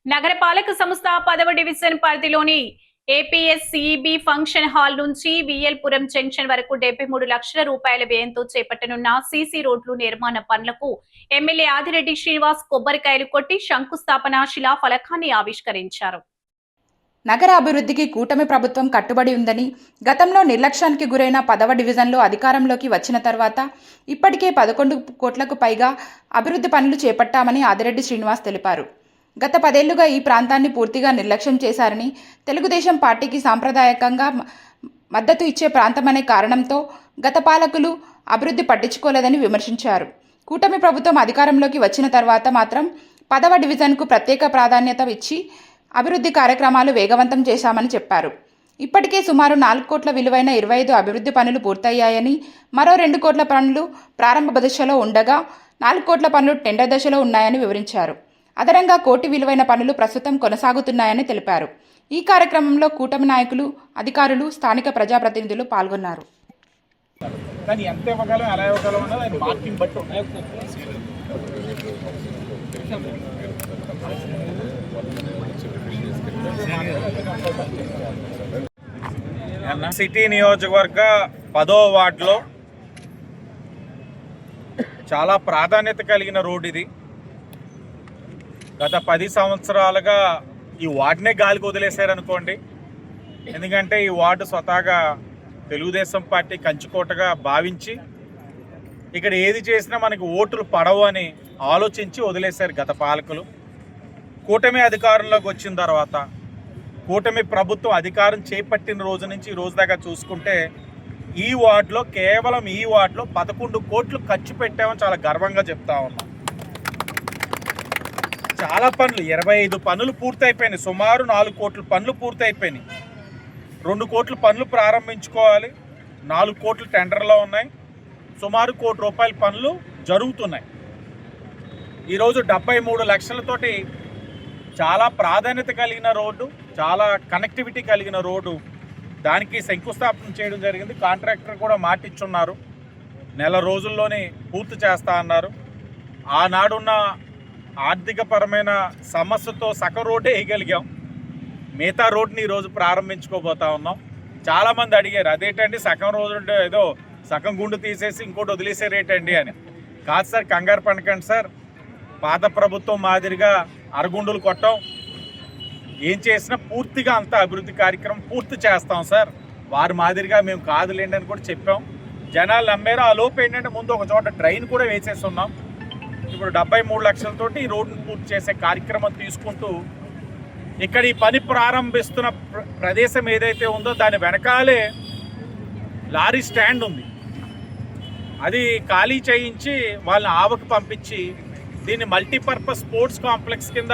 నగరపాలక సంస్థ 10వ డివిజన్ పరిధిలోని ఏపీఎస్సీబీ ఫంక్షన్ హాల్ నుంచి విఎల్పురం జంక్షన్ వరకు 73 లక్షల రూపాయల వ్యయంతో చేపట్టనున్న సీసీ రోడ్లు నిర్మాణ పనులకు ఎమ్మెల్యే ఆదిరెడ్డి శ్రీనివాస్ కొబ్బరికాయలు కొట్టి శంకుస్థాపన శిలాఫలకాన్ని ఆవిష్కరించారు. నగర అభివృద్ధికి కూటమి ప్రభుత్వం కట్టుబడి ఉందని, గతంలో నిర్లక్ష్యానికి గురైన 10వ డివిజన్లో అధికారంలోకి వచ్చిన తర్వాత ఇప్పటికే 11 కోట్లకు పైగా అభివృద్ధి పనులు చేపట్టామని ఆదిరెడ్డి శ్రీనివాస్ తెలిపారు. గత 10 ఏళ్లుగా ఈ ప్రాంతాన్ని పూర్తిగా నిర్లక్ష్యం చేశారని, తెలుగుదేశం పార్టీకి సాంప్రదాయకంగా మద్దతు ఇచ్చే ప్రాంతమనే కారణంతో గత పాలకులు అభివృద్ధి పట్టించుకోలేదని విమర్శించారు. కూటమి ప్రభుత్వం అధికారంలోకి వచ్చిన తర్వాత మాత్రం 10వ డివిజన్కు ప్రత్యేక ప్రాధాన్యత ఇచ్చి అభివృద్ధి కార్యక్రమాలు వేగవంతం చేశామని చెప్పారు. ఇప్పటికే సుమారు 4 కోట్ల విలువైన 25 అభివృద్ధి పనులు పూర్తయ్యాయని, మరో 2 కోట్ల పనులు ప్రారంభ దశలో ఉండగా 4 కోట్ల పనులు టెండర్ దశలో ఉన్నాయని వివరించారు. అదనంగా 1 కోటి విలువైన పనులు ప్రస్తుతం కొనసాగుతున్నాయని తెలిపారు. ఈ కార్యక్రమంలో కూటమి నాయకులు, అధికారులు, స్థానిక ప్రజాప్రతినిధులు పాల్గొన్నారు. సిటీ నియోజకవర్గ 10వ వార్డులో చాలా ప్రాధాన్యత కలిగిన రోడ్ ఇది. గత 10 సంవత్సరాలుగా ఈ వార్డునే గాలికి వదిలేశారనుకోండి. ఎందుకంటే ఈ వార్డు స్వతహాగా తెలుగుదేశం పార్టీ కంచుకోటగా భావించి ఇక్కడ ఏది చేసినా మనకి ఓట్లు పడవు అని ఆలోచించి వదిలేశారు గత పాలకులు. కూటమి అధికారంలోకి వచ్చిన తర్వాత, కూటమి ప్రభుత్వం అధికారం చేపట్టిన రోజు నుంచి ఈ రోజు దాకా చూసుకుంటే ఈ వార్డులో, కేవలం ఈ వార్డులో 11 కోట్లు ఖర్చు పెట్టామని చాలా గర్వంగా చెప్తా ఉన్నాం. చాలా పనులు, 25 పనులు పూర్తయిపోయినాయి. సుమారు 4 కోట్ల పనులు పూర్తయిపోయినాయి. 2 కోట్ల పనులు ప్రారంభించుకోవాలి. 4 కోట్లు టెండర్లో ఉన్నాయి. సుమారు 1 కోటి రూపాయల పనులు జరుగుతున్నాయి. ఈరోజు 73 లక్షలతోటి చాలా ప్రాధాన్యత కలిగిన రోడ్డు, చాలా కనెక్టివిటీ కలిగిన రోడ్డు, దానికి శంకుస్థాపన చేయడం జరిగింది. కాంట్రాక్టర్ కూడా మాటిచ్చున్నారు, నెల రోజుల్లోనే పూర్తి చేస్తా అన్నారు. ఆనాడున్న ఆర్థికపరమైన సమస్యతో సగం రోడ్డే వేయగలిగాం. మిగతా రోడ్డుని ఈరోజు ప్రారంభించుకోబోతా ఉన్నాం. చాలామంది అడిగారు, అదేంటండి సగం రోడ్డు ఏదో సగం గుండు తీసేసి ఇంకోటి వదిలేసారేటండి అని. కాదు సార్, కంగారు పడకండి సార్. పాత ప్రభుత్వం మాదిరిగా అరగుండులు కొట్టాం. ఏం చేసినా పూర్తిగా అంతా అభివృద్ధి కార్యక్రమం పూర్తి చేస్తాం సార్. వారి మాదిరిగా మేము కాదులేండి అని కూడా చెప్పాం. జనాలు నమ్మారు. ఆ లోపు ఏంటంటే ముందు ఒక చోట డ్రైన్ కూడా వేసేసి ఉన్నాం. ఇప్పుడు 73 లక్షలతోటి ఈ రోడ్డును పూర్తి చేసే కార్యక్రమం తీసుకుంటూ ఇక్కడ ఈ పని ప్రారంభిస్తున్న ప్రదేశం ఏదైతే ఉందో దాని వెనకాలే లారీ స్టాండ్ ఉంది. అది ఖాళీ చేయించి వాళ్ళని ఆవకు పంపించి దీన్ని మల్టీపర్పస్ స్పోర్ట్స్ కాంప్లెక్స్ కింద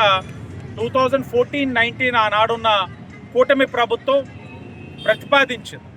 2014-19 ఆనాడున్న కూటమి ప్రభుత్వం ప్రతిపాదించింది.